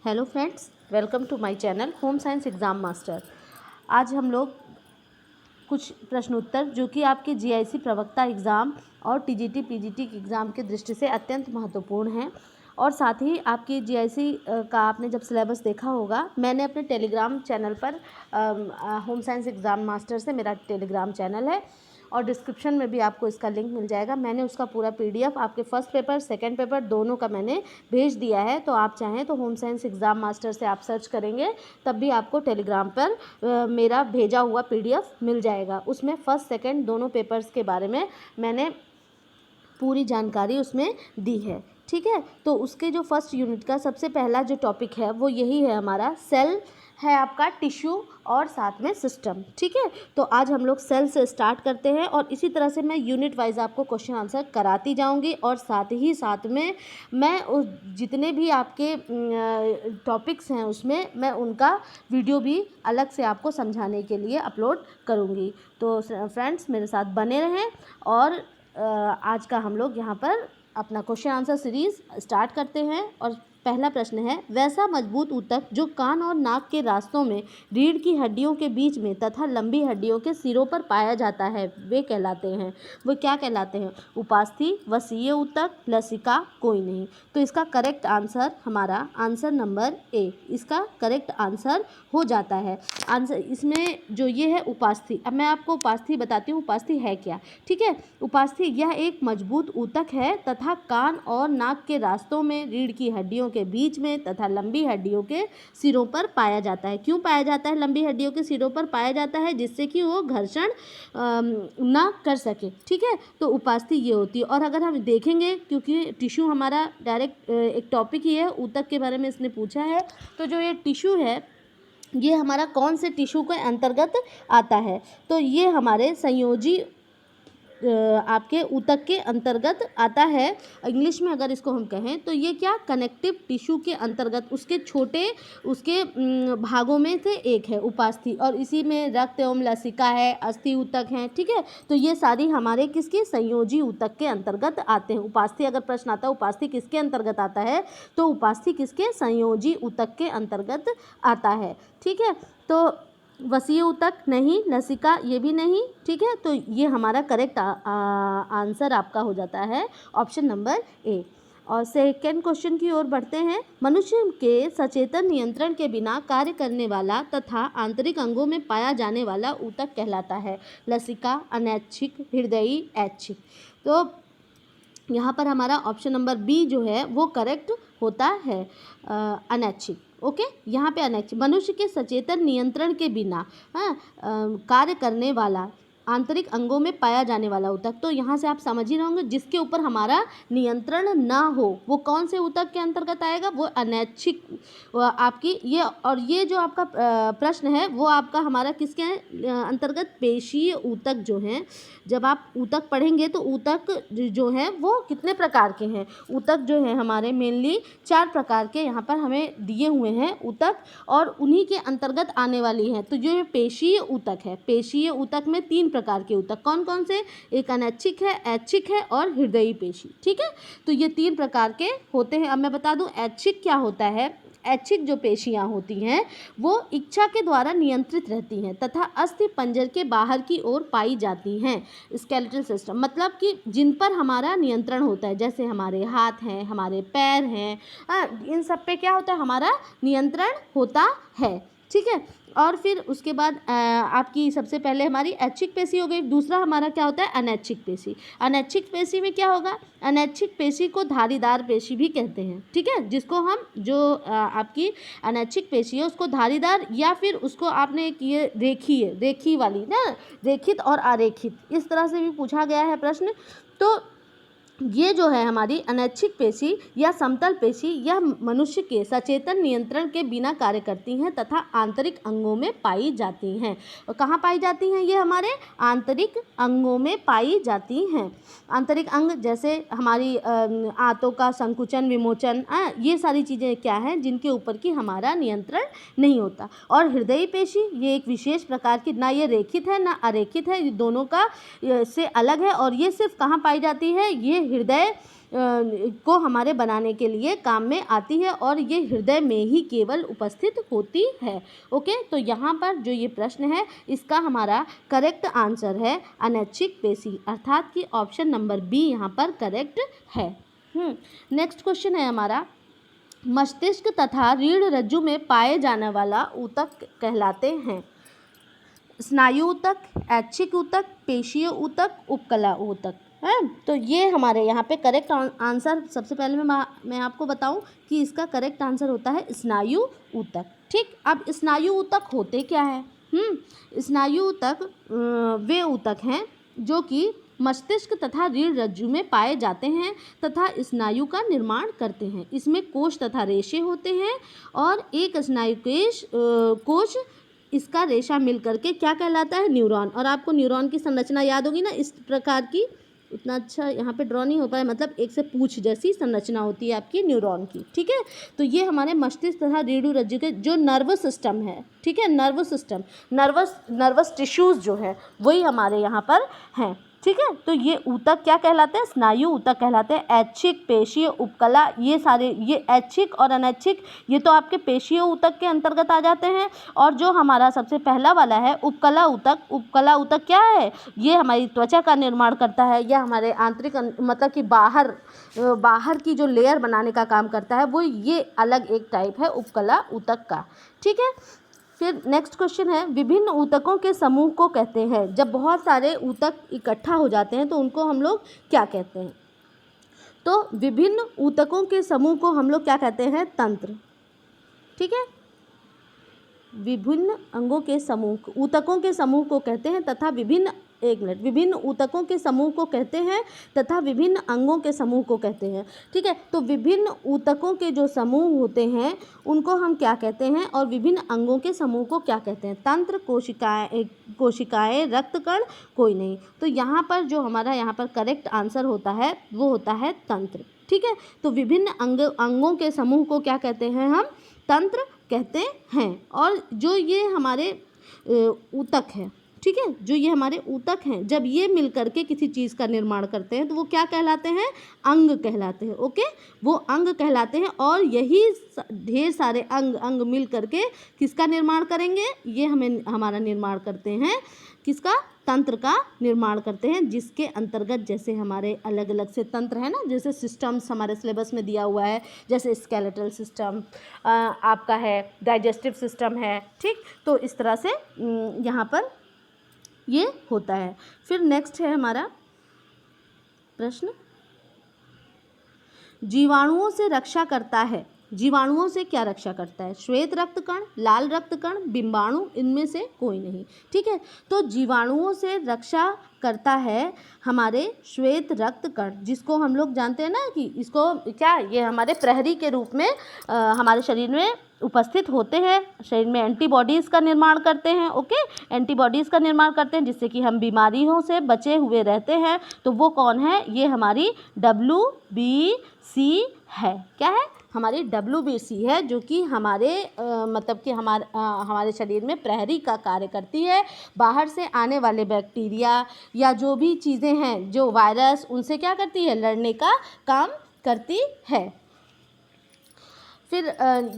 Hello friends, welcome to my channel home science exam master. आज हम लोग कुछ प्रश्नोत्तर जो कि आपके जीआईसी प्रवक्ता एग्ज़ाम और टीजीटी पीजीटी एग्ज़ाम के दृष्टि से अत्यंत महत्वपूर्ण हैं और साथ ही आपकी जीआईसी का आपने जब सिलेबस देखा होगा, मैंने अपने टेलीग्राम चैनल पर होम साइंस एग्ज़ाम मास्टर से मेरा टेलीग्राम चैनल है और डिस्क्रिप्शन में भी आपको इसका लिंक मिल जाएगा। मैंने उसका पूरा पीडीएफ आपके फर्स्ट पेपर सेकंड पेपर दोनों का मैंने भेज दिया है। तो आप चाहें तो होम साइंस एग्ज़ाम मास्टर से आप सर्च करेंगे तब भी आपको टेलीग्राम पर मेरा भेजा हुआ पीडीएफ मिल जाएगा। उसमें फर्स्ट सेकंड दोनों पेपर्स के बारे में मैंने पूरी जानकारी उसमें दी है। ठीक है, तो उसके जो फर्स्ट यूनिट का सबसे पहला जो टॉपिक है वो यही है, हमारा सेल है, आपका टिश्यू और साथ में सिस्टम। ठीक है, तो आज हम लोग सेल से स्टार्ट करते हैं और इसी तरह से मैं यूनिट वाइज आपको क्वेश्चन आंसर कराती जाऊंगी और साथ ही साथ में मैं उस जितने भी आपके टॉपिक्स हैं उसमें मैं उनका वीडियो भी अलग से आपको समझाने के लिए अपलोड करूंगी। तो फ्रेंड्स मेरे साथ बने रहें और आज का हम लोग यहाँ पर अपना क्वेश्चन आंसर सीरीज़ स्टार्ट करते हैं। और पहला प्रश्न है, वैसा मजबूत ऊतक जो कान और नाक के रास्तों में रीढ़ की हड्डियों के बीच में तथा लंबी हड्डियों के सिरों पर पाया जाता है वे कहलाते हैं, वो क्या कहलाते हैं? उपास्थि, वसीय ऊतक, लसिका, कोई नहीं। तो इसका करेक्ट आंसर हमारा आंसर नंबर ए, इसका करेक्ट आंसर हो जाता है। आंसर इसमें जो ये है उपास्थि, अब मैं आपको उपास्थि बताती हूँ उपास्थि है क्या। ठीक है, उपास्थि यह एक मजबूत ऊतक है तथा कान और नाक के रास्तों में रीढ़ की हड्डियों के बीच में तथा लंबी हड्डियों के सिरों पर पाया जाता है। क्यों पाया जाता है? लंबी हड्डियों के सिरों पर पाया जाता है जिससे कि वो घर्षण ना कर सके। ठीक है, तो उपास्थि ये होती है। और अगर हम देखेंगे, क्योंकि टिश्यू हमारा डायरेक्ट एक टॉपिक ही है, ऊतक के बारे में इसने पूछा है, तो जो ये टिश्यू है ये हमारा कौन से टिश्यू के अंतर्गत आता है? तो ये हमारे संयोजी आपके ऊतक के अंतर्गत आता है। इंग्लिश में अगर इसको हम कहें तो ये क्या, कनेक्टिव टिश्यू के अंतर्गत उसके छोटे उसके भागों में से एक है उपास्थि। और इसी में रक्त एवं लसिका है, अस्थि ऊतक हैं। ठीक है, तो ये सारी हमारे किसके, संयोजी ऊतक के अंतर्गत आते हैं। उपास्थि अगर प्रश्न आता है उपास्थि किसके अंतर्गत आता है, तो उपास्थि किसके, संयोजी ऊतक के अंतर्गत आता है। ठीक है, तो वसीय ऊतक नहीं, लसिका ये भी नहीं। ठीक है, तो ये हमारा करेक्ट आंसर आपका हो जाता है ऑप्शन नंबर ए। और सेकेंड क्वेश्चन की ओर बढ़ते हैं। मनुष्य के सचेतन नियंत्रण के बिना कार्य करने वाला तथा आंतरिक अंगों में पाया जाने वाला ऊतक कहलाता है? लसिका, अनैच्छिक, हृदयी, ऐच्छिक। तो यहाँ पर हमारा ऑप्शन नंबर बी जो है वो करेक्ट होता है, अनैच्छिक। ओके, यहाँ पे अनैच्छिक, मनुष्य के सचेतन नियंत्रण के बिना कार्य करने वाला आंतरिक अंगों में पाया जाने वाला ऊतक। तो यहाँ से आप समझ ही रहे होंगे, जिसके ऊपर हमारा नियंत्रण ना हो वो कौन से ऊतक के अंतर्गत आएगा, वो अनैच्छिक आपकी ये। और ये जो आपका प्रश्न है वो आपका हमारा किसके अंतर्गत, पेशीय ऊतक जो हैं। जब आप ऊतक पढ़ेंगे तो ऊतक जो हैं वो कितने प्रकार के हैं? ऊतक जो है हमारे मेनली 4 प्रकार के यहाँ पर हमें दिए हुए हैं ऊतक, और उन्हीं के अंतर्गत आने वाली हैं। तो जो पेशीय ऊतक है, पेशीय ऊतक में 3 प्रकार के ऊतक कौन कौन से, एक अनैच्छिक है, ऐच्छिक है और हृदयी पेशी। ठीक है, तो ये 3 प्रकार के होते हैं। अब मैं बता दूं ऐच्छिक क्या होता है। ऐच्छिक जो पेशियां होती हैं वो इच्छा के द्वारा नियंत्रित रहती हैं तथा अस्थि पंजर के बाहर की ओर पाई जाती हैं। स्केलेटल सिस्टम मतलब कि जिन पर हमारा नियंत्रण होता है, जैसे हमारे हाथ हैं, हमारे पैर हैं, इन सब पे क्या होता है, हमारा नियंत्रण होता है। ठीक है, और फिर उसके बाद आपकी सबसे पहले हमारी ऐच्छिक पेशी हो गई। दूसरा हमारा क्या होता है, अनैच्छिक पेशी। अनैच्छिक पेशी में क्या होगा, अनैच्छिक पेशी को धारीदार पेशी भी कहते हैं। ठीक है, जिसको हम जो आपकी अनैच्छिक पेशी है उसको धारीदार, या फिर उसको आपने ये रेखी वाली ना, रेखित और अरेखित, इस तरह से भी पूछा गया है प्रश्न। तो ये जो है हमारी अनैच्छिक पेशी या समतल पेशी, यह मनुष्य के सचेतन नियंत्रण के बिना कार्य करती हैं तथा आंतरिक अंगों में पाई जाती हैं। और कहाँ पाई जाती हैं? ये हमारे आंतरिक अंगों में पाई जाती हैं। आंतरिक अंग जैसे हमारी आंतों का संकुचन, विमोचन, ये सारी चीज़ें क्या हैं जिनके ऊपर की हमारा नियंत्रण नहीं होता। और हृदयी पेशी ये एक विशेष प्रकार की, ना ये रेखित है ना अरेखित है, ये दोनों का से अलग है। और ये सिर्फ कहाँ पाई जाती है, ये हृदय को हमारे बनाने के लिए काम में आती है और ये हृदय में ही केवल उपस्थित होती है। ओके, तो यहाँ पर जो ये प्रश्न है इसका हमारा करेक्ट आंसर है अनैच्छिक पेशी, अर्थात कि ऑप्शन नंबर बी यहाँ पर करेक्ट है। नेक्स्ट क्वेश्चन है हमारा, मस्तिष्क तथा रीढ़ रज्जु में पाए जाने वाला ऊतक कहलाते हैं स्नायु ऊतक, ऐच्छिक ऊतक, पेशीय ऊतक, उपकला ऊतक है। तो ये हमारे यहाँ पे करेक्ट आंसर, सबसे पहले मैं आपको बताऊं कि इसका करेक्ट आंसर होता है स्नायु ऊतक। ठीक, अब स्नायु ऊतक होते क्या है? स्नायु ऊतक वे ऊतक हैं जो कि मस्तिष्क तथा रीढ़ रज्जु में पाए जाते हैं तथा स्नायु का निर्माण करते हैं। इसमें कोश तथा रेशे होते हैं और एक स्नायु कोश इसका रेशा मिल करके क्या कहलाता है? न्यूरॉन। और आपको न्यूरॉन की संरचना याद होगी ना, इस प्रकार की, उतना अच्छा यहाँ पे ड्रॉ नहीं हो पाया, मतलब एक से पूंछ जैसी संरचना होती है आपकी न्यूरॉन की। ठीक है, तो ये हमारे मस्तिष्क तथा रीढ़ रज्जु के जो नर्वस सिस्टम है, ठीक है, नर्वस सिस्टम, नर्वस टिश्यूज़ जो है वही हमारे यहाँ पर हैं। ठीक है, तो ये ऊतक क्या कहलाते हैं? स्नायु ऊतक कहलाते हैं। ऐच्छिक, पेशीय, उपकला, ये सारे, ये ऐच्छिक और अनैच्छिक ये तो आपके पेशीय ऊतक के अंतर्गत आ जाते हैं। और जो हमारा सबसे पहला वाला है उपकला ऊतक, उपकला ऊतक क्या है? ये हमारी त्वचा का निर्माण करता है, या हमारे आंतरिक मतलब कि बाहर की जो लेयर बनाने का काम करता है, वो ये अलग एक टाइप है उपकला ऊतक का। ठीक है, फिर नेक्स्ट क्वेश्चन है, विभिन्न ऊतकों के समूह को कहते हैं, जब बहुत सारे ऊतक इकट्ठा हो जाते हैं तो उनको हम लोग क्या कहते हैं? तो विभिन्न ऊतकों के समूह को हम लोग क्या कहते हैं? तंत्र। ठीक है, विभिन्न अंगों के समूह, ऊतकों के समूह को कहते हैं तथा विभिन्न ऊतकों के समूह को कहते हैं तथा विभिन्न अंगों के समूह को कहते हैं। ठीक है, तो विभिन्न ऊतकों के जो समूह होते हैं उनको हम क्या कहते हैं और विभिन्न अंगों के समूह को क्या कहते हैं? तंत्र, कोशिकाएं, रक्तकण, कोई नहीं। तो यहाँ पर जो हमारा यहाँ पर करेक्ट आंसर होता है वो होता है तंत्र। ठीक है, तो विभिन्न अंगों के समूह को क्या कहते हैं? हम तंत्र कहते हैं। और जो ये हमारे ऊतक है, ठीक है, जो ये हमारे ऊतक हैं, जब ये मिल करके किसी चीज़ का निर्माण करते हैं तो वो क्या कहलाते हैं? अंग कहलाते हैं। ओके, वो अंग कहलाते हैं। और यही ढेर सारे अंग मिल करके किसका निर्माण करेंगे? ये हमारा निर्माण करते हैं, किसका? तंत्र का निर्माण करते हैं, जिसके अंतर्गत जैसे हमारे अलग अलग से तंत्र है ना, जैसे सिस्टम्स हमारे सिलेबस में दिया हुआ है, जैसे स्केलेटल सिस्टम आपका है, डाइजेस्टिव सिस्टम है। ठीक, तो इस तरह से यहाँ पर ये होता है। फिर नेक्स्ट है हमारा प्रश्न, जीवाणुओं से रक्षा करता है। जीवाणुओं से क्या रक्षा करता है? श्वेत रक्तकण, लाल रक्तकण, बिंबाणु, इनमें से कोई नहीं। ठीक है, तो जीवाणुओं से रक्षा करता है हमारे श्वेत रक्तकण, जिसको हम लोग जानते हैं ना कि इसको क्या, ये हमारे प्रहरी के रूप में हमारे शरीर में उपस्थित होते हैं, शरीर में एंटीबॉडीज़ का निर्माण करते हैं। ओके, एंटीबॉडीज़ का निर्माण करते हैं जिससे कि हम बीमारियों से बचे हुए रहते हैं। तो वो कौन है? ये हमारी WBC है। क्या है? हमारी WBC है, जो कि हमारे मतलब कि हमारे शरीर में प्रहरी का कार्य करती है। बाहर से आने वाले बैक्टीरिया या जो भी चीज़ें हैं, जो वायरस, उनसे क्या करती है? लड़ने का काम करती है। फिर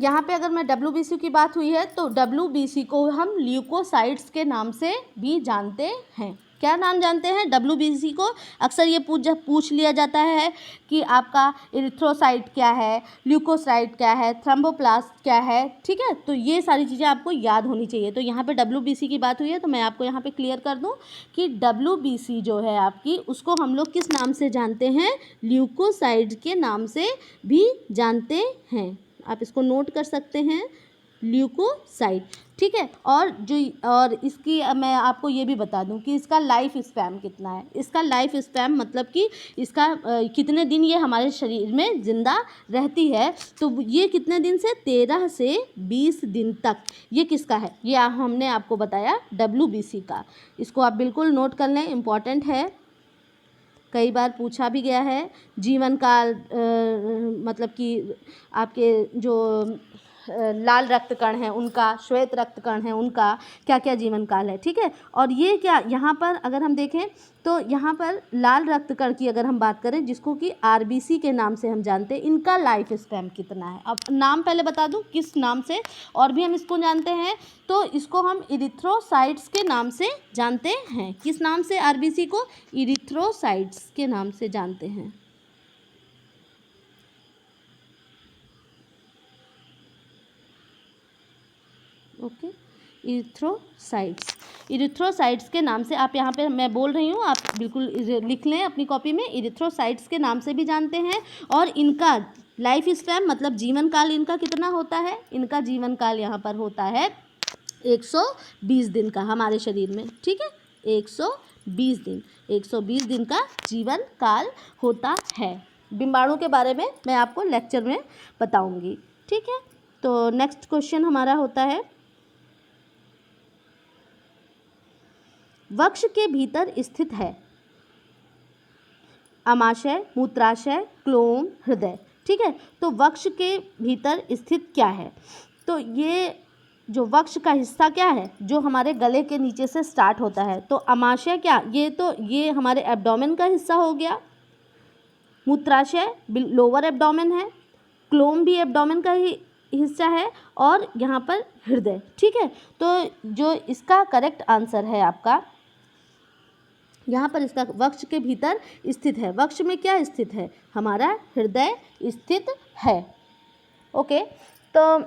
यहाँ पे अगर मैं WBC की बात हुई है तो WBC को हम ल्यूकोसाइट्स के नाम से भी जानते हैं। क्या नाम जानते हैं WBC को? अक्सर ये पूछ लिया जाता है कि आपका इरिथ्रोसाइट क्या है, ल्यूकोसाइट क्या है, थ्रोम्बोप्लास्ट क्या है। ठीक है, तो ये सारी चीज़ें आपको याद होनी चाहिए। तो यहाँ पे WBC की बात हुई है तो मैं आपको यहाँ पे क्लियर कर दूँ कि WBC जो है आपकी, उसको हम लोग किस नाम से जानते हैं? ल्यूकोसाइट के नाम से भी जानते हैं। आप इसको नोट कर सकते हैं, ल्यूकोसाइट। ठीक है, और इसकी मैं आपको ये भी बता दूं कि इसका लाइफ स्पैन कितना है। इसका लाइफ स्पैन मतलब कि इसका कितने दिन ये हमारे शरीर में ज़िंदा रहती है। तो ये कितने दिन से? 13 से 20 दिन तक। ये किसका है? ये हमने आपको बताया WBC का। इसको आप बिल्कुल नोट कर लें, इम्पॉर्टेंट है, कई बार पूछा भी गया है। जीवन काल मतलब कि आपके जो लाल रक्त कण हैं उनका, श्वेत रक्त कण हैं उनका क्या क्या जीवन काल है, ठीक है। और ये क्या यहाँ पर अगर हम देखें तो यहाँ पर लाल रक्त कण की अगर हम बात करें, जिसको कि आरबीसी के नाम से हम जानते हैं, इनका लाइफ स्पैन कितना है। अब नाम पहले बता दूं किस नाम से, और भी हम इसको जानते हैं, तो इसको हम इरिथ्रोसाइट्स के नाम से जानते हैं। किस नाम से? आरबीसी को इरिथ्रोसाइट्स के नाम से जानते हैं। ओके, इरिथ्रोसाइट्स के नाम से आप यहाँ पे मैं बोल रही हूँ, आप बिल्कुल लिख लें अपनी कॉपी में। इरिथ्रोसाइट्स के नाम से भी जानते हैं। और इनका लाइफ स्पैन मतलब जीवन काल इनका कितना होता है? इनका जीवन काल यहाँ पर होता है 120 दिन का हमारे शरीर में, ठीक है। 120 दिन, 120 दिन का जीवन काल होता है। डिम्बाणु के बारे में मैं आपको लेक्चर में बताऊँगी, ठीक है। तो नेक्स्ट क्वेश्चन हमारा होता है, वक्ष के भीतर स्थित है अमाशय, मूत्राशय, क्लोम, हृदय, ठीक है। तो वक्ष के भीतर स्थित क्या है? तो ये जो वक्ष का हिस्सा क्या है, जो हमारे गले के नीचे से स्टार्ट होता है, तो अमाशय क्या, ये हमारे एब्डोमेन का हिस्सा हो गया। मूत्राशय लोअर एब्डोमेन है, क्लोम भी एब्डोमेन का ही हिस्सा है, और यहाँ पर हृदय, ठीक है। तो जो इसका करेक्ट आंसर है आपका, यहाँ पर इसका वक्ष के भीतर स्थित है। वक्ष में क्या स्थित है? हमारा हृदय स्थित है। ओके, तो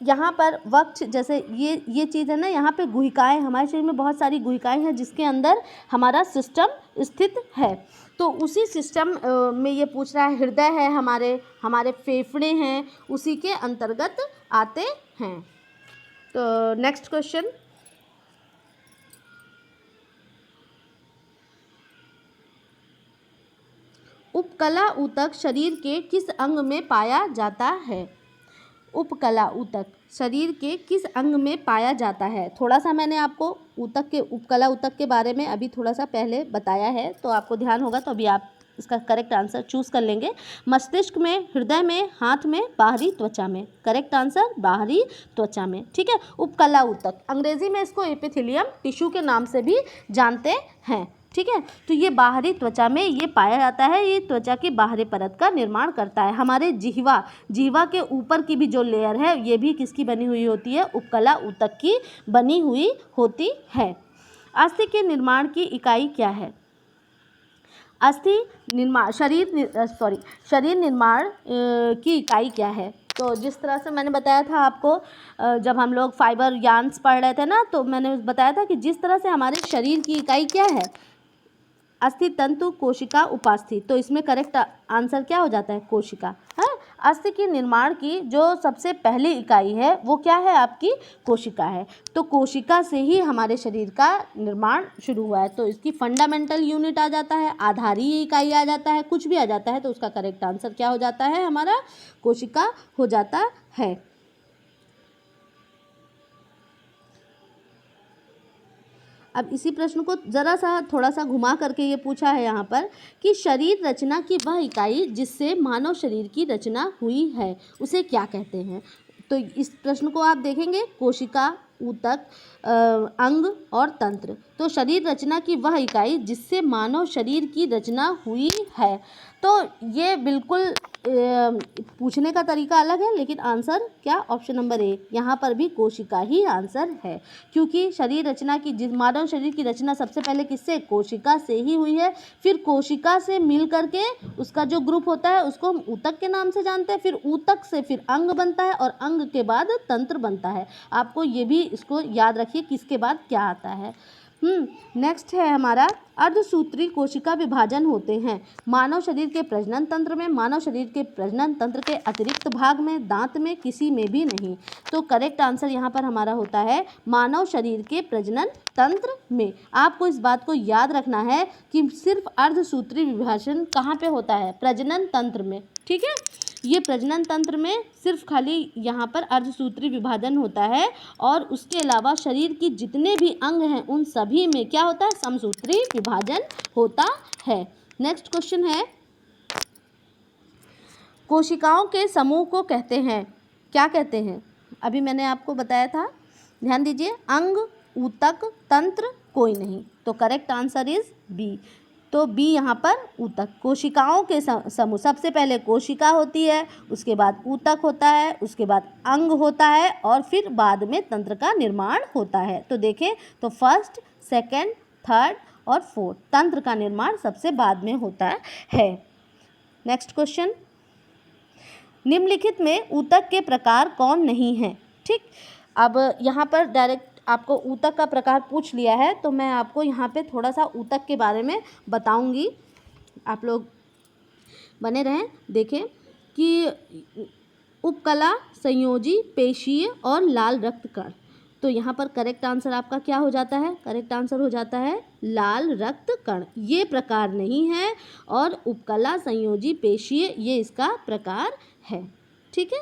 यहाँ पर वक्ष जैसे ये चीज़ है ना, यहाँ पे गुहिकाएँ, हमारे शरीर में बहुत सारी गुहिकाएँ हैं जिसके अंदर हमारा सिस्टम स्थित है। तो उसी सिस्टम में ये पूछ रहा है, हृदय है हमारे फेफड़े हैं, उसी के अंतर्गत आते हैं। तो नेक्स्ट क्वेश्चन, उपकला ऊतक शरीर के किस अंग में पाया जाता है? उपकला ऊतक शरीर के किस अंग में पाया जाता है? थोड़ा सा मैंने आपको उपकला ऊतक के बारे में अभी थोड़ा सा पहले बताया है, तो आपको ध्यान होगा, तो अभी आप इसका करेक्ट आंसर चूज कर लेंगे। मस्तिष्क में, हृदय में, हाथ में, बाहरी त्वचा में। करेक्ट आंसर बाहरी त्वचा में, ठीक है। उपकला ऊतक, अंग्रेजी में इसको एपिथेलियम टिश्यू के नाम से भी जानते हैं, ठीक है। तो ये बाहरी त्वचा में ये पाया जाता है। ये त्वचा की बाहरी परत का निर्माण करता है। हमारे जिह्वा के ऊपर की भी जो लेयर है, ये भी किसकी बनी हुई होती है? उपकला ऊतक की बनी हुई होती है। अस्थि के निर्माण की इकाई क्या है? अस्थि निर्माण शरीर निर्माण की इकाई क्या है? तो जिस तरह से मैंने बताया था आपको, जब हम लोग फाइबर यान्स पढ़ रहे थे ना, तो मैंने बताया था कि जिस तरह से हमारे शरीर की इकाई क्या है? अस्थि, तंतु, कोशिका, उपास्थि। तो इसमें करेक्ट आंसर क्या हो जाता है? कोशिका है। अस्थि के निर्माण की जो सबसे पहली इकाई है वो क्या है? आपकी कोशिका है। तो कोशिका से ही हमारे शरीर का निर्माण शुरू हुआ है। तो इसकी फंडामेंटल यूनिट आ जाता है, आधारीय इकाई आ जाता है, कुछ भी आ जाता है, तो उसका करेक्ट आंसर क्या हो जाता है? हमारा कोशिका हो जाता है। अब इसी प्रश्न को ज़रा सा थोड़ा सा घुमा करके ये पूछा है यहाँ पर कि शरीर रचना की वह इकाई जिससे मानव शरीर की रचना हुई है, उसे क्या कहते हैं? तो इस प्रश्न को आप देखेंगे, कोशिका, ऊतक, अंग और तंत्र। तो शरीर रचना की वह इकाई जिससे मानव शरीर की रचना हुई है। तो ये बिल्कुल पूछने का तरीका अलग है, लेकिन आंसर क्या? ऑप्शन नंबर ए, यहाँ पर भी कोशिका ही आंसर है, क्योंकि शरीर रचना की मानव शरीर की रचना सबसे पहले किससे? कोशिका से ही हुई है। फिर कोशिका से मिल करके उसका जो ग्रुप होता है उसको हम ऊतक के नाम से जानते हैं। फिर ऊतक से फिर अंग बनता है, और अंग के बाद तंत्र बनता है। आपको ये भी इसको याद रखिए किसके बाद क्या आता है। नेक्स्ट है हमारा, अर्धसूत्री कोशिका विभाजन होते हैं मानव शरीर के प्रजनन तंत्र में, मानव शरीर के प्रजनन तंत्र के अतिरिक्त भाग में, दांत में, किसी में भी नहीं। तो करेक्ट आंसर यहाँ पर हमारा होता है मानव शरीर के प्रजनन तंत्र में। आपको इस बात को याद रखना है कि सिर्फ अर्धसूत्री विभाजन कहाँ पे होता है? प्रजनन तंत्र में, ठीक है। ये प्रजनन तंत्र में सिर्फ खाली यहाँ पर अर्धसूत्री विभाजन होता है, और उसके अलावा शरीर की जितने भी अंग हैं उन सभी में क्या होता है? समसूत्री विभाजन होता है। नेक्स्ट क्वेश्चन है, कोशिकाओं के समूह को कहते हैं क्या कहते हैं? अभी मैंने आपको बताया था, ध्यान दीजिए, अंग, ऊतक, तंत्र कोई नहीं। तो करेक्ट आंसर इज बी। तो बी यहाँ पर ऊतक। कोशिकाओं के समूह, सबसे पहले कोशिका होती है, उसके बाद ऊतक होता है, उसके बाद अंग होता है और फिर बाद में तंत्र का निर्माण होता है। तो देखें तो फर्स्ट, सेकंड, थर्ड और फोर्थ, तंत्र का निर्माण सबसे बाद में होता है। नेक्स्ट क्वेश्चन, निम्नलिखित में ऊतक के प्रकार कौन नहीं है? ठीक, अब यहाँ पर डायरेक्ट आपको ऊतक का प्रकार पूछ लिया है, तो मैं आपको यहाँ पे थोड़ा सा ऊतक के बारे में बताऊँगी। आप लोग बने रहें, देखें कि उपकला, संयोजी, पेशीय और लाल रक्त कण। तो यहाँ पर करेक्ट आंसर आपका क्या हो जाता है? करेक्ट आंसर हो जाता है लाल रक्त कण। ये प्रकार नहीं है और उपकला, संयोजी, पेशीय ये इसका प्रकार है। ठीक है,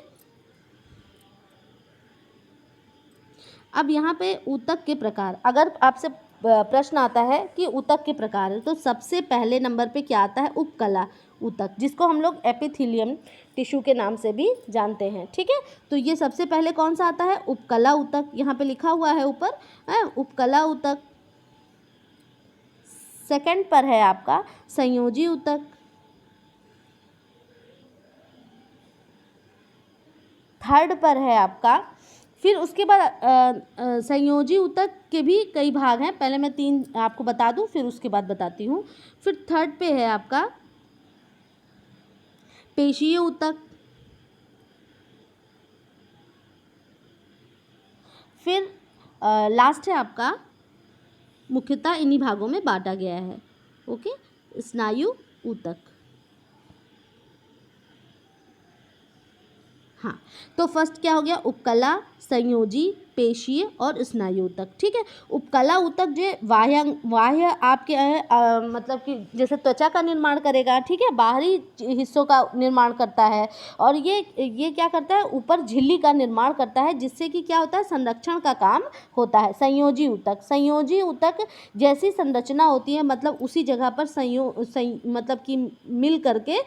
अब यहाँ पे ऊतक के प्रकार, अगर आपसे प्रश्न आता है कि ऊतक के प्रकार है, तो सबसे पहले नंबर पे क्या आता है? उपकला ऊतक, जिसको हम लोग एपिथेलियम टिश्यू के नाम से भी जानते हैं। ठीक है, तो ये सबसे पहले कौन सा आता है? उपकला ऊतक। यहाँ पे लिखा हुआ है ऊपर, उपकला ऊतक। सेकंड पर है आपका संयोजी ऊतक। थर्ड पर है आपका, फिर उसके बाद संयोजी ऊतक के भी कई भाग हैं, पहले मैं 3 आपको बता दूं फिर उसके बाद बताती हूँ। फिर थर्ड पे है आपका पेशीय ऊतक। फिर लास्ट है आपका, मुख्यतः इन्हीं भागों में बांटा गया है, ओके, स्नायु ऊतक। हाँ, तो फर्स्ट क्या हो गया? उपकला, संयोजी, पेशीय और स्नायु ऊतक। ठीक है, उपकला ऊतक जो बाह्य आपके मतलब कि जैसे त्वचा का निर्माण करेगा, ठीक है, बाहरी हिस्सों का निर्माण करता है, और ये क्या करता है? ऊपर झिल्ली का निर्माण करता है, जिससे कि क्या होता है? संरक्षण का काम होता है। संयोजी ऊतक जैसी संरचना होती है, मतलब उसी जगह पर मतलब कि मिल करके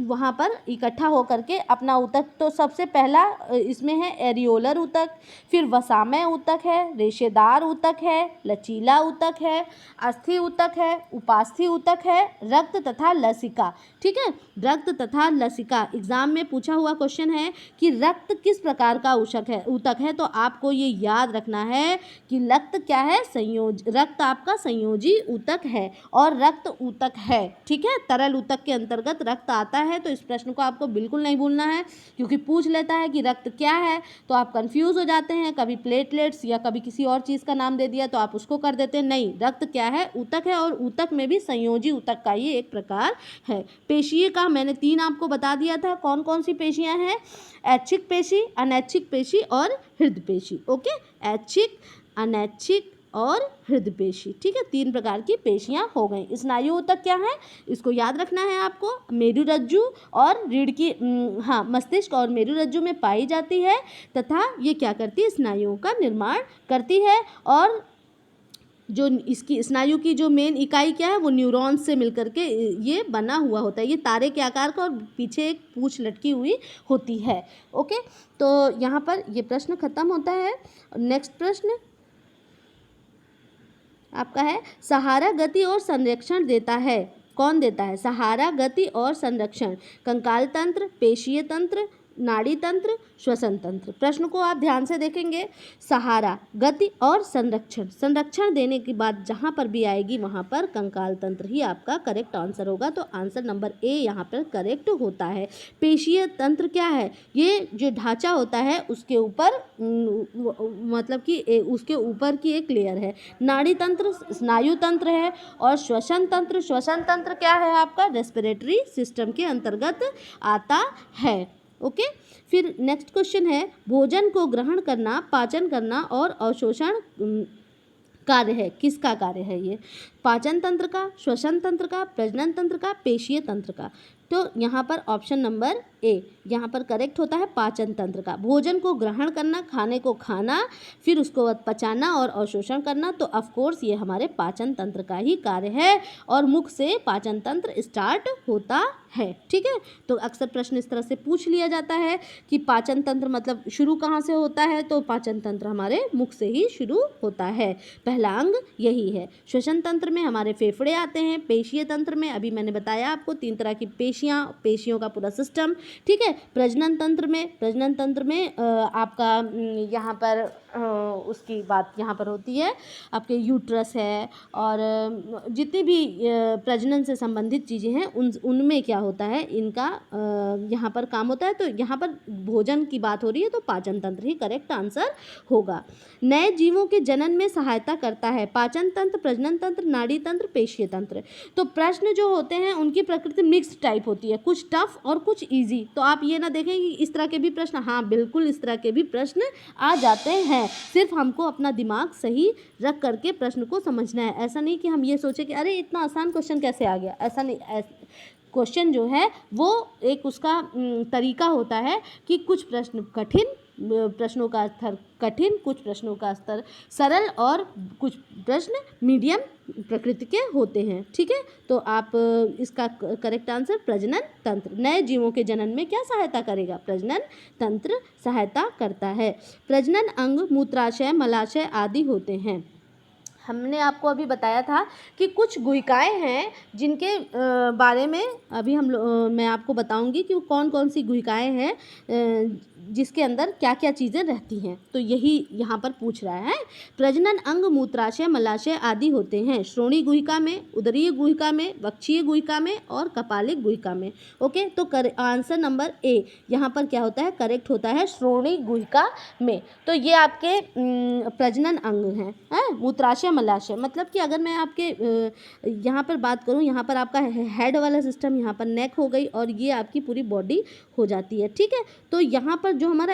वहाँ पर इकट्ठा हो करके अपना ऊतक, तो सबसे पहला इसमें है एरियोलर ऊतक, फिर वसामय ऊतक है, रेशेदार ऊतक है, लचीला ऊतक है, अस्थि ऊतक है, उपास्थि ऊतक है, रक्त तथा लसिका। ठीक है, रक्त तथा लसिका एग्जाम में पूछा हुआ क्वेश्चन है कि रक्त किस प्रकार का ऊतक है, तो आपको ये याद रखना है कि रक्त क्या है? रक्त आपका संयोजी ऊतक है और रक्त ऊतक है। ठीक है, तरल ऊतक के अंतर्गत रक्त आता है, तो इस प्रश्न को आपको बिल्कुल नहीं भूलना है, क्योंकि पूछ लेता है कि रक्त क्या है, तो आप कंफ्यूज हो जाते हैं, कभी प्लेटलेट्स या कभी किसी और चीज़ का नाम दे दिया तो आप उसको कर देते हैं। नहीं, रक्त क्या है? ऊतक है, और ऊतक में भी संयोजी ऊतक का ये एक प्रकार है। पेशीय का मैंने 3 आपको बता दिया था, कौन कौन सी पेशियां हैं? ऐच्छिक पेशी, अनैच्छिक पेशी और हृदय पेशी। ओके, ऐच्छिक, अनैच्छिक और हृदय पेशी। ठीक है, 3 प्रकार की पेशियां हो गई। स्नायु ऊतक क्या है? इसको याद रखना है आपको, मेरुरज्जु और रीढ़ की मस्तिष्क और मेरुरज्जु में पाई जाती है, तथा ये क्या करती है? स्नायुओं का निर्माण करती है। और जो इसकी स्नायु की जो मेन इकाई क्या है? वो न्यूरॉन्स से मिलकर के ये बना हुआ होता है। ये तारे के आकार का और पीछे एक पूंछ लटकी हुई होती है। ओके, तो यहाँ पर ये प्रश्न खत्म होता है। नेक्स्ट प्रश्न आपका है, सहारा गति और संरक्षण देता है। कौन देता है? सहारा, गति और संरक्षण। कंकाल तंत्र, पेशीय तंत्र, नाड़ी तंत्र, श्वसन तंत्र। प्रश्न को आप ध्यान से देखेंगे, सहारा, गति और संरक्षण देने के बाद जहाँ पर भी आएगी वहाँ पर कंकाल तंत्र ही आपका करेक्ट आंसर होगा। तो आंसर नंबर ए यहाँ पर करेक्ट होता है। पेशीय तंत्र क्या है? ये जो ढांचा होता है उसके ऊपर मतलब कि उसके ऊपर की एक लेयर है। नाड़ी तंत्र स्नायु तंत्र है, और श्वसन तंत्र क्या है आपका? रेस्पिरेटरी सिस्टम के अंतर्गत आता है। ओके, फिर नेक्स्ट क्वेश्चन है, भोजन को ग्रहण करना, पाचन करना और अवशोषण कार्य है, किसका कार्य है ये? पाचन तंत्र का, श्वसन तंत्र का, प्रजनन तंत्र का, पेशीय तंत्र का। तो यहाँ पर ऑप्शन नंबर ए, यहाँ पर करेक्ट होता है पाचन तंत्र का। भोजन को ग्रहण करना, खाने को खाना, फिर उसको बाद पचाना और अवशोषण करना, तो ऑफ कोर्स ये हमारे पाचन तंत्र का ही कार्य है और मुख से पाचन तंत्र स्टार्ट होता है। ठीक है, तो अक्सर प्रश्न इस तरह से पूछ लिया जाता है कि पाचन तंत्र मतलब शुरू कहाँ से होता है, तो पाचन तंत्र हमारे मुख से ही शुरू होता है। पहला अंग यही है। श्वसन तंत्र में हमारे फेफड़े आते हैं। पेशीय तंत्र में अभी मैंने बताया आपको 3 तरह की पेशियों का पूरा सिस्टम। ठीक है, प्रजनन तंत्र में आपका यहाँ पर उसकी बात यहाँ पर होती है, आपके यूट्रस है और जितनी भी प्रजनन से संबंधित चीज़ें हैं उनमें क्या होता है, इनका यहाँ पर काम होता है। तो यहाँ पर भोजन की बात हो रही है तो पाचन तंत्र ही करेक्ट आंसर होगा। नए जीवों के जनन में सहायता करता है पाचन तंत्र, प्रजनन तंत्र, नाड़ी तंत्र, पेशीय तंत्र। तो प्रश्न जो होते हैं उनकी प्रकृति मिक्स्ड टाइप होती है, कुछ टफ और कुछ ईजी। तो आप ये ना देखें कि इस तरह के भी प्रश्न, हाँ बिल्कुल इस तरह के भी प्रश्न आ जाते हैं, सिर्फ हमको अपना दिमाग सही रख करके प्रश्न को समझना है। ऐसा नहीं कि हम ये सोचें कि अरे इतना आसान क्वेश्चन कैसे आ गया, ऐसा नहीं। क्वेश्चन जो है वो एक उसका तरीका होता है कि कुछ प्रश्न कठिन, प्रश्नों का स्तर कठिन, कुछ प्रश्नों का स्तर सरल और कुछ प्रश्न मीडियम प्रकृति के होते हैं। ठीक है, तो आप इसका करेक्ट आंसर प्रजनन तंत्र। नए जीवों के जनन में क्या सहायता करेगा, प्रजनन तंत्र सहायता करता है। प्रजनन अंग मूत्राशय, मलाशय आदि होते हैं। हमने आपको अभी बताया था कि कुछ गुहिकाएँ हैं जिनके बारे में अभी मैं आपको बताऊंगी कि वो कौन कौन सी गुहिकाएँ हैं जिसके अंदर क्या क्या चीज़ें रहती हैं। तो यही यहाँ पर पूछ रहा है। प्रजनन अंग मूत्राशय, मलाशय आदि होते हैं श्रोणि गुहिका में, उदरीय गुहिका में, वक्षीय गुहिका में और कपालिक गुहिका में। ओके, तो आंसर नंबर ए यहाँ पर क्या होता है, करेक्ट होता है श्रोणि गुहिका में। तो ये आपके प्रजनन अंग हैं, मूत्राशय मलाशय। मतलब कि अगर मैं आपके यहाँ पर बात करूँ, यहाँ पर आपका हेड वाला सिस्टम, यहाँ पर नेक हो गई और ये आपकी पूरी बॉडी हो जाती है। ठीक है, तो यहाँ पर जो हमारा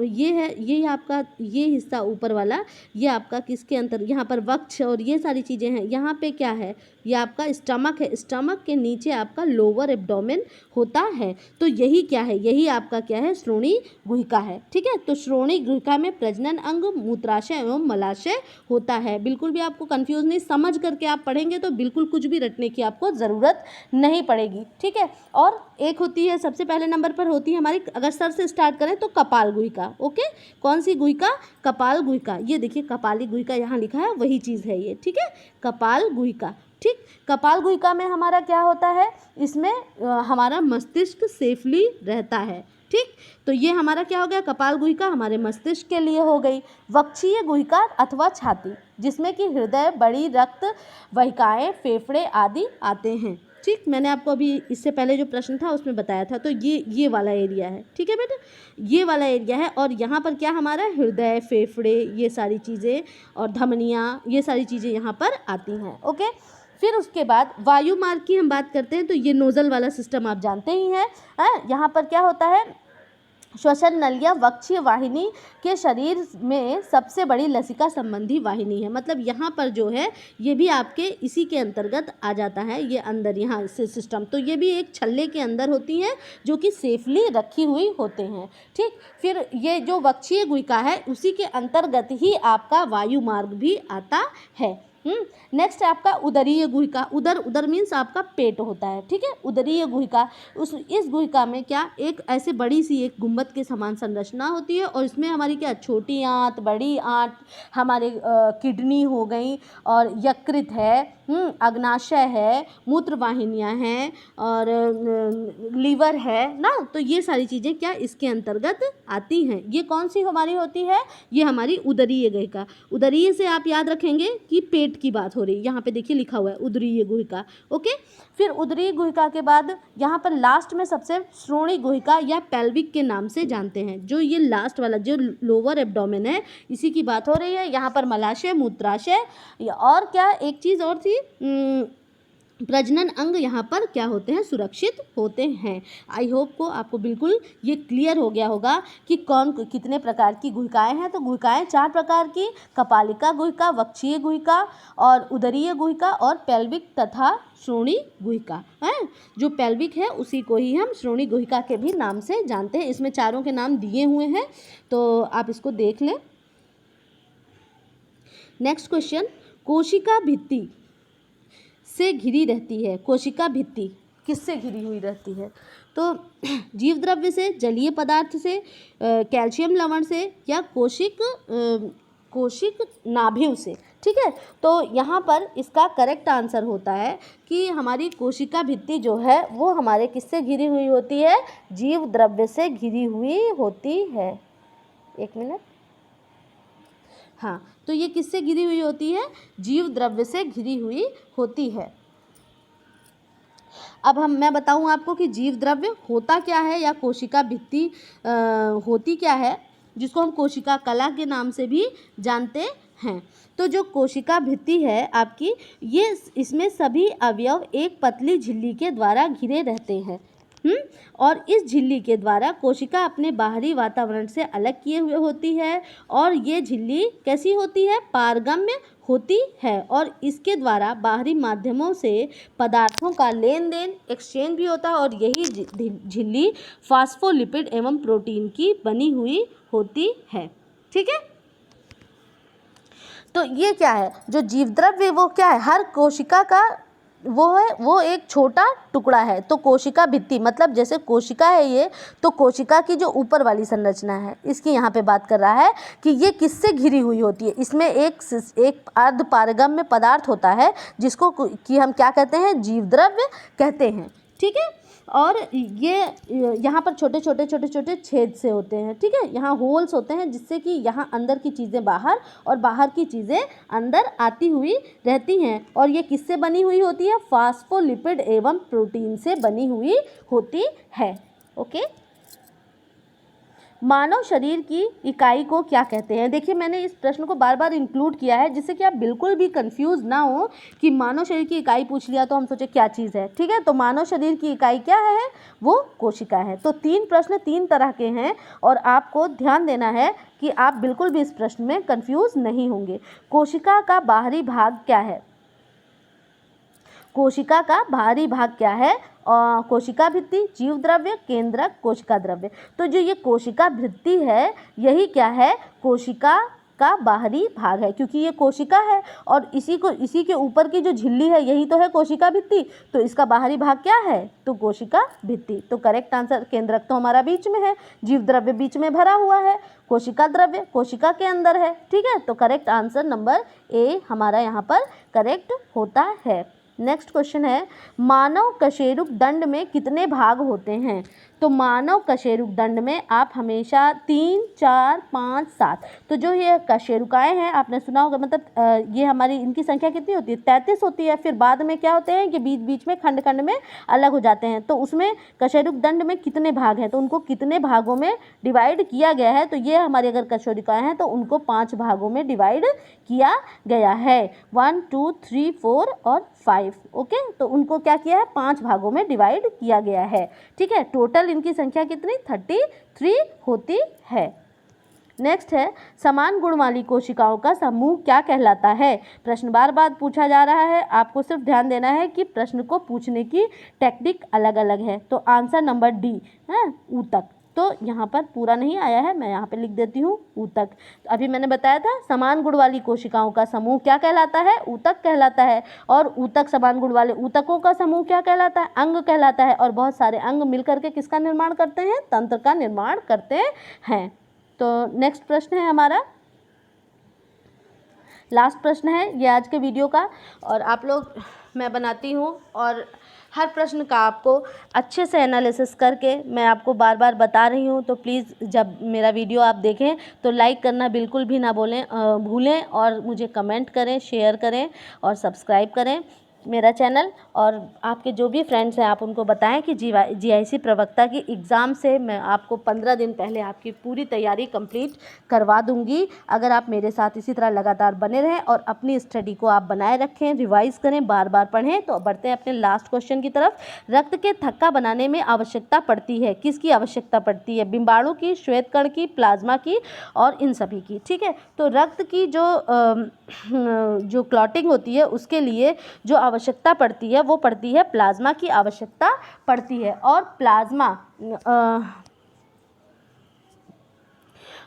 ये है, ये आपका ये हिस्सा ऊपर वाला, ये आपका किसके अंतर, यहाँ पर वक्ष और ये सारी चीज़ें हैं। यहाँ पे क्या है, ये आपका स्टमक है। स्टमक के नीचे आपका लोअर एब्डोमेन होता है। तो यही क्या है, यही आपका क्या है, श्रोणि गुहिका है। ठीक है, तो श्रोणि गुहिका में प्रजनन अंग, मूत्राशय एवं मलाशय होता है। बिल्कुल भी आपको कंफ्यूज नहीं, समझ करके आप पढ़ेंगे तो बिल्कुल कुछ भी रटने की आपको ज़रूरत नहीं पड़ेगी। ठीक है, और एक होती है सबसे पहले नंबर पर होती है हमारी, अगर सर से स्टार्ट करें तो कपाल गुहिका। ओके, कौन सी गुहिका, कपाल गुहिका। ये देखिए कपाली गुहिका यहाँ लिखा है, वही चीज़ है ये। ठीक है, कपाल गुहिका। ठीक, कपाल गुहिका में हमारा क्या होता है, इसमें हमारा मस्तिष्क सेफली रहता है। ठीक, तो ये हमारा क्या हो गया, कपाल गुहिका हमारे मस्तिष्क के लिए हो गई। वक्षीय गुहिका अथवा छाती, जिसमें कि हृदय, बड़ी रक्त वाहिकाएं, फेफड़े आदि आते हैं। ठीक, मैंने आपको अभी इससे पहले जो प्रश्न था उसमें बताया था। तो ये वाला एरिया है। ठीक है बेटा, ये वाला एरिया है और यहाँ पर क्या हमारा हृदय, फेफड़े, ये सारी चीज़ें और धमनियाँ, ये सारी चीज़ें यहाँ पर आती हैं। ओके, फिर उसके बाद वायु मार्ग की हम बात करते हैं तो ये नोज़ल वाला सिस्टम आप जानते ही हैं। यहाँ पर क्या होता है, श्वसन नलिया वक्षीय वाहिनी के शरीर में सबसे बड़ी लसिका संबंधी वाहिनी है। मतलब यहाँ पर जो है ये भी आपके इसी के अंतर्गत आ जाता है, ये अंदर यहाँ से सिस्टम। तो ये भी एक छल्ले के अंदर होती हैं जो कि सेफली रखी हुई होते हैं। ठीक, फिर ये जो वक्षीय गुहिका है उसी के अंतर्गत ही आपका वायु मार्ग भी आता है। नेक्स्ट है आपका उदरीय गुहिका। उदर मीन्स आपका पेट होता है। ठीक है, उदरीय गुहिका, इस गुहिका में क्या एक ऐसे बड़ी सी एक गुंबद के समान संरचना होती है और इसमें हमारी क्या छोटी आंत, बड़ी आंत, हमारे किडनी हो गई और यकृत है, अग्नाशय है, मूत्र वाहिनियाँ हैं और लीवर है ना। तो ये सारी चीज़ें क्या इसके अंतर्गत आती हैं। ये कौन सी हमारी होती है, ये हमारी उदरीय गुहिका। उदरीय से आप याद रखेंगे कि पेट की बात हो रही है, यहाँ पे देखिए लिखा हुआ है उदरीय गुहिका। ओके, फिर उदरीय गुहिका के बाद यहाँ पर लास्ट में सबसे श्रोणि गुहिका या पेल्विक के नाम से जानते हैं। जो ये लास्ट वाला जो लोअर एब्डोमेन है इसी की बात हो रही है। यहाँ पर मलाशय, मूत्राशय और क्या एक चीज़ और थी, प्रजनन अंग यहाँ पर क्या होते हैं, सुरक्षित होते हैं। आई होप को आपको बिल्कुल ये क्लियर हो गया होगा कि कौन कितने प्रकार की गुहिकाएं हैं। तो गुहिकाएं 4 प्रकार की, कपालिका गुहिका, वक्षीय गुहिका और उदरीय गुहिका और पेल्विक तथा श्रोणी गुहिका है। जो पेल्विक है उसी को ही हम श्रोणी गुहिका के भी नाम से जानते हैं। इसमें चारों के नाम दिए हुए हैं, तो आप इसको देख लें। नेक्स्ट क्वेश्चन, कोशिका भित्ति से घिरी रहती है। कोशिका भित्ति किससे घिरी हुई रहती है? तो जीव द्रव्य से, जलीय पदार्थ से, कैल्शियम लवण से या कोशिक नाभियों से। ठीक है, तो यहाँ पर इसका करेक्ट आंसर होता है कि हमारी कोशिका भित्ति जो है वो हमारे किससे घिरी हुई होती है? जीव द्रव्य से घिरी हुई होती है। एक मिनट, हाँ, तो ये किससे घिरी हुई होती है? जीव द्रव्य से घिरी हुई होती है। अब मैं बताऊं आपको कि जीव द्रव्य होता क्या है या कोशिका भित्ति होती क्या है, जिसको हम कोशिका कला के नाम से भी जानते हैं। तो जो कोशिका भित्ति है आपकी, ये इसमें सभी अवयव एक पतली झिल्ली के द्वारा घिरे रहते हैं। और इस झिल्ली के द्वारा कोशिका अपने बाहरी वातावरण से अलग किए हुए होती है। और ये झिल्ली कैसी होती है? पारगम्य होती है और इसके द्वारा बाहरी माध्यमों से पदार्थों का लेन देन, एक्सचेंज भी होता है। और यही झिल्ली फास्फोलिपिड एवं प्रोटीन की बनी हुई होती है। ठीक है, तो ये क्या है? जो जीवद्रव्य वो क्या है? हर कोशिका का वो एक छोटा टुकड़ा है। तो कोशिका भित्ति मतलब जैसे कोशिका है ये, तो कोशिका की जो ऊपर वाली संरचना है इसकी यहाँ पे बात कर रहा है कि ये किससे घिरी हुई होती है। इसमें एक अर्ध पारगम्य पदार्थ होता है जिसको कि हम क्या कहते हैं? जीवद्रव्य कहते हैं। ठीक है, और ये यहाँ पर छोटे छोटे छेद से होते हैं। ठीक है, यहाँ होल्स होते हैं जिससे कि यहाँ अंदर की चीज़ें बाहर और बाहर की चीज़ें अंदर आती हुई रहती हैं। और ये किससे बनी हुई होती है? फास्फोलिपिड एवं प्रोटीन से बनी हुई होती है। ओके, मानव शरीर की इकाई को क्या कहते हैं? देखिए, मैंने इस प्रश्न को बार बार इंक्लूड किया है जिससे कि आप बिल्कुल भी कंफ्यूज ना हो कि मानव शरीर की इकाई पूछ लिया तो हम सोचे क्या चीज़ है। ठीक है, तो मानव शरीर की इकाई क्या है? वो कोशिका है। तो 3 प्रश्न 3 तरह के हैं और आपको ध्यान देना है कि आप बिल्कुल भी इस प्रश्न में कंफ्यूज नहीं होंगे। कोशिका का बाहरी भाग क्या है? कोशिका का बाहरी भाग क्या है? कोशिका भित्ति, जीव द्रव्य, केंद्रक, कोशिका द्रव्य। तो जो ये कोशिका भित्ति है यही क्या है? कोशिका का बाहरी भाग है, क्योंकि ये कोशिका है और इसी के ऊपर की जो झिल्ली है यही तो है कोशिका भित्ति। तो इसका बाहरी भाग क्या है? तो कोशिका भित्ति। तो करेक्ट आंसर, केंद्रक तो हमारा बीच में है, जीव द्रव्य बीच में भरा हुआ है, कोशिका द्रव्य कोशिका के अंदर है। ठीक है, तो करेक्ट आंसर नंबर ए हमारा यहाँ पर करेक्ट होता है। नेक्स्ट क्वेश्चन है, मानव कशेरुक दंड में कितने भाग होते हैं? तो मानव कशेरुक दंड में आप हमेशा 3, 4, 5, 7, तो जो ये कशेरुकाएँ हैं आपने सुना होगा, मतलब ये हमारी इनकी संख्या कितनी होती है? 33 होती है। फिर बाद में क्या होते हैं कि बीच बीच में खंड खंड में अलग हो जाते हैं। तो उसमें कशेरुक दंड में कितने भाग हैं? तो उनको कितने भागों में डिवाइड किया गया है? तो ये हमारी अगर कशेरुकाएँ हैं तो उनको 5 भागों में डिवाइड किया गया है। 1, 2, 3, 4 और 5। ओके, तो उनको क्या किया है? 5 भागों में डिवाइड किया गया है। ठीक है, टोटल इनकी संख्या कितनी? 33 होती है। नेक्स्ट है, समान गुण वाली कोशिकाओं का समूह क्या कहलाता है? प्रश्न बार बार पूछा जा रहा है, आपको सिर्फ ध्यान देना है कि प्रश्न को पूछने की टेक्निक अलग अलग है। तो आंसर नंबर डी है, ऊतक। तो यहाँ पर पूरा नहीं आया है, मैं यहाँ पे लिख देती हूँ ऊतक। अभी मैंने बताया था समान गुण वाली कोशिकाओं का समूह क्या कहलाता है? ऊतक कहलाता है। और ऊतक, समान गुण वाले ऊतकों का समूह क्या कहलाता है? अंग कहलाता है। और बहुत सारे अंग मिलकर के किसका निर्माण करते हैं? तंत्र का निर्माण करते हैं। तो नेक्स्ट प्रश्न है हमारा, लास्ट प्रश्न है ये आज के वीडियो का। और आप लोग, मैं बनाती हूँ और हर प्रश्न का आपको अच्छे से एनालिसिस करके मैं आपको बार बार बता रही हूँ। तो प्लीज़ जब मेरा वीडियो आप देखें तो लाइक करना बिल्कुल भी ना भूलें और मुझे कमेंट करें, शेयर करें और सब्सक्राइब करें। मेरा चैनल, और आपके जो भी फ्रेंड्स हैं आप उनको बताएं कि जीआईसी प्रवक्ता की एग्ज़ाम से मैं आपको 15 दिन पहले आपकी पूरी तैयारी कंप्लीट करवा दूंगी। अगर आप मेरे साथ इसी तरह लगातार बने रहें और अपनी स्टडी को आप बनाए रखें, रिवाइज़ करें, बार बार पढ़ें। तो बढ़ते हैं अपने लास्ट क्वेश्चन की तरफ। रक्त के थक्का बनाने में आवश्यकता पड़ती है, किसकी आवश्यकता पड़ती है? बिंबाणु की, श्वेतकण की, प्लाज्मा की और इन सभी की। ठीक है, तो रक्त की जो क्लॉटिंग होती है उसके लिए जो आवश्यकता पड़ती है वो पड़ती है प्लाज्मा की आवश्यकता पड़ती है। और प्लाज्मा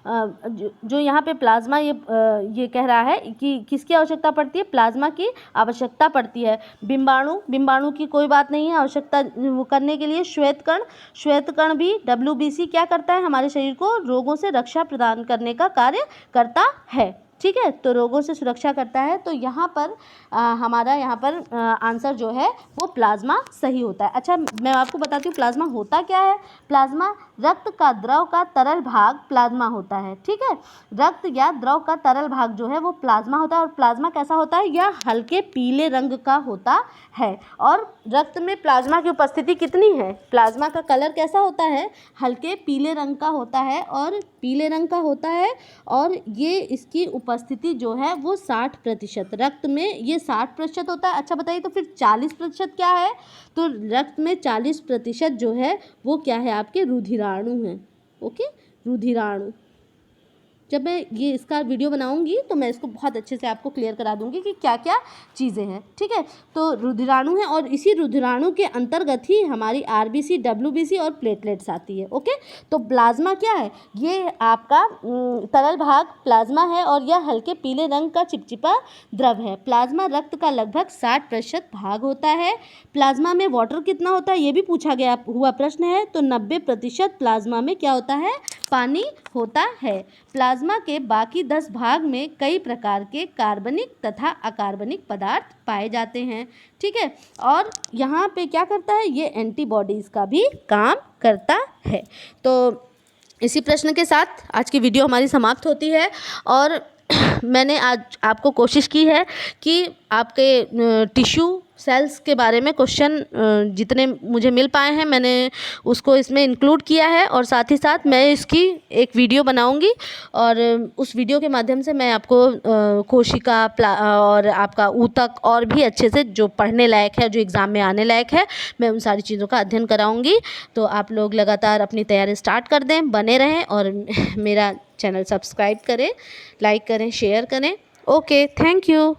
जो यहाँ पे प्लाज्मा ये कह रहा है कि किसकी आवश्यकता पड़ती है? प्लाज्मा की आवश्यकता पड़ती है। बिंबाणु की कोई बात नहीं है आवश्यकता करने के लिए। श्वेतकण भी WBC क्या करता है? हमारे शरीर को रोगों से रक्षा प्रदान करने का कार्य करता है। ठीक है, तो रोगों से सुरक्षा करता है। तो यहाँ पर हमारा आंसर जो है वो प्लाज्मा सही होता है। अच्छा, मैं आपको बताती हूँ प्लाज्मा होता क्या है। प्लाज्मा रक्त का द्रव का तरल भाग प्लाज्मा होता है। ठीक है, रक्त या द्रव का तरल भाग जो है वो प्लाज्मा होता है। और प्लाज्मा कैसा होता है? यह हल्के पीले रंग का होता है। और रक्त में प्लाज्मा की उपस्थिति कितनी है? प्लाज्मा का कलर कैसा होता है? हल्के पीले रंग का होता है और पीले रंग का होता है। और ये इसकी उपस्थिति जो है वो 60%, रक्त में ये 60% होता है। अच्छा बताइए, तो फिर 40% क्या है? तो रक्त में 40% जो है वो क्या है? आपके रुधिराणु हैं। ओके, रुधिराणु। जब मैं ये इसका वीडियो बनाऊंगी तो मैं इसको बहुत अच्छे से आपको क्लियर करा दूंगी कि क्या क्या चीज़ें हैं। ठीक है, तो रुधिराणु है और इसी रुधिराणु के अंतर्गत ही हमारी RBC, WBC और प्लेटलेट्स आती है। ओके, तो प्लाज्मा क्या है? ये आपका तरल भाग प्लाज्मा है और यह हल्के पीले रंग का चिपचिपा द्रव है। प्लाज्मा रक्त का लगभग 60% भाग होता है। प्लाज्मा में वाटर कितना होता है ये भी पूछा गया हुआ प्रश्न है। तो 90% प्लाज्मा में क्या होता है? पानी होता है। प्लाज्मा के बाकी 10 भाग में कई प्रकार के कार्बनिक तथा अकार्बनिक पदार्थ पाए जाते हैं। ठीक है, और यहाँ पे क्या करता है? ये एंटीबॉडीज़ का भी काम करता है। तो इसी प्रश्न के साथ आज की वीडियो हमारी समाप्त होती है। और मैंने आज आपको कोशिश की है कि आपके टिश्यू सेल्स के बारे में क्वेश्चन जितने मुझे मिल पाए हैं मैंने उसको इसमें इंक्लूड किया है। और साथ ही साथ मैं इसकी एक वीडियो बनाऊंगी और उस वीडियो के माध्यम से मैं आपको कोशिका और आपका ऊतक और भी अच्छे से जो पढ़ने लायक है, जो एग्ज़ाम में आने लायक है, मैं उन सारी चीज़ों का अध्ययन कराऊंगी। तो आप लोग लगातार अपनी तैयारी स्टार्ट कर दें, बने रहें और मेरा चैनल सब्सक्राइब करें, लाइक करें, शेयर करें। Okay, thank you.